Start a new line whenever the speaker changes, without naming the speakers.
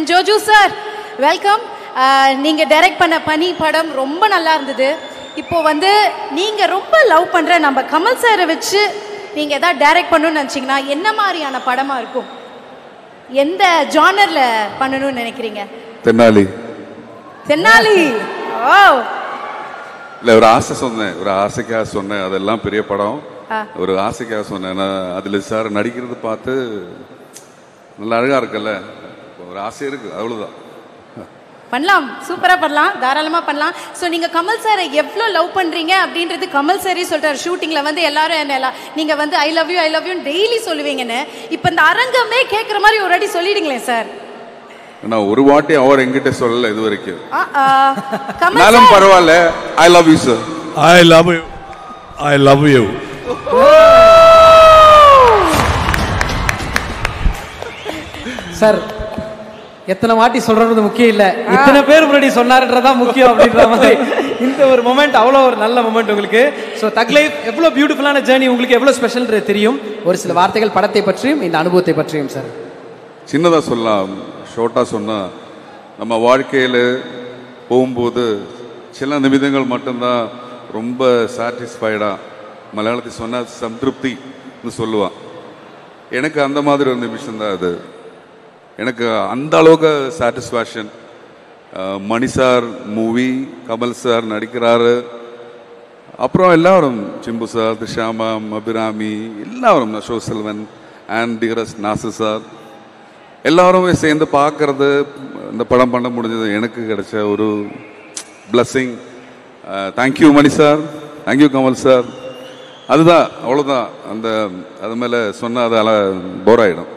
Joju sir welcome. நீங்க direct பண்ண பனி படம் ரொம்ப நல்லா இருந்தது. இப்போ வந்து நீங்க ரொம்ப லவ் பண்ற நம்ம கமல் சாரை வச்சு நீங்க ஏதாவது டைரக்ட் பண்ணணும்னு நினைச்சீங்கன்னா என்ன மாதிரியான படமா இருக்கும்? எந்த ஜானர்ல பண்ணணும்னு நினைக்கிறீங்க?
தென்னாலி.
தென்னாலி. ஓ
இல்ல, ஒரு ஆசை சொன்னேன், ஒரு ஆசைக்காக சொன்னேன். அதெல்லாம் பெரிய படம். ஒரு ஆசைக்காக சொன்னேன். நான் அதுல சார் நடிக்கிறது பார்த்து நல்லா அழகா இருக்குல்ல, ஒரு ஆசை இருக்கு, அவ்வளவுதான்.
பண்ணலாம், சூப்பரா பண்ணலாம், தாராளமா பண்ணலாம். ஸோ நீங்க கமல் சாரை எவ்வளோ லவ் பண்றீங்க அப்படின்றது கமல் சாரே சொல்றாரு. ஷூட்டிங்ல வந்து எல்லாரும் என்ன நீங்க வந்து ஐ லவ் யூ டெய்லி சொல்லுவீங்கன்னு. இப்போ இந்த அரங்கமே கேட்குற மாதிரி ஒரு வாட்டி சொல்லிடுங்களேன் சார்.
நான் ஒரு வாட்டி அவர் எங்கிட்ட சொல்லல இது வரைக்கும்.
கமல்
பரவாயில்ல. I love you sir.
I love you. I love you.
Sir எத்தனை வாட்டி சொல்றது முக்கியம் இல்ல, இத்தனை பேர் முன்னாடி சொன்னாருன்றதான் முக்கியம் அப்படின்ற மாதிரி இந்த ஒரு மொமெண்ட் அவ்வளோ ஒரு நல்ல மொமெண்ட் உங்களுக்கு. ஸோ தக் லைஃப் எவ்வளோ பியூட்டிஃபுல்லான ஜேர்னி, உங்களுக்கு எவ்வளோ ஸ்பெஷல் தெரியும். ஒரு சில வார்த்தைகள் படத்தை பற்றியும் இந்த அனுபவத்தை பற்றியும் சார்.
சின்னதா சொல்லலாம், ஷோர்ட்டா சொன்னா, நம்ம வாழ்க்கையில் போகும்போது சில நிமிடங்கள் மட்டும்தான் ரொம்ப சாட்டிஸ்ஃபைடா, மலையாளத்தில் சொன்னா சம்திருப்தின்னு சொல்லுவான். எனக்கு அந்த மாதிரி ஒரு நிமிஷம் தான் அது. எனக்கு அந்த அளவுக்கு சாட்டிஸ்ஃபேக்ஷன். மணி சார் மூவி, கமல் சார் நடிக்கிறாரு, அப்புறம் எல்லாரும் சிம்பு சார், திஷாமா, அபிராமி, எல்லாரும், அசோக் செல்வன் அண்ட் டிகரஸ் நாசர் சார், எல்லாருமே சேர்ந்து பார்க்கறது, இந்த படம் பண்ண முடிஞ்சது எனக்கு கிடைச்ச ஒரு பிளஸ்ஸிங். தேங்க்யூ மணி சார், தேங்க்யூ கமல் சார். அதுதான், அவ்வளோதான். அது மேலே சொன்னால் அது போர் ஆகிடும்.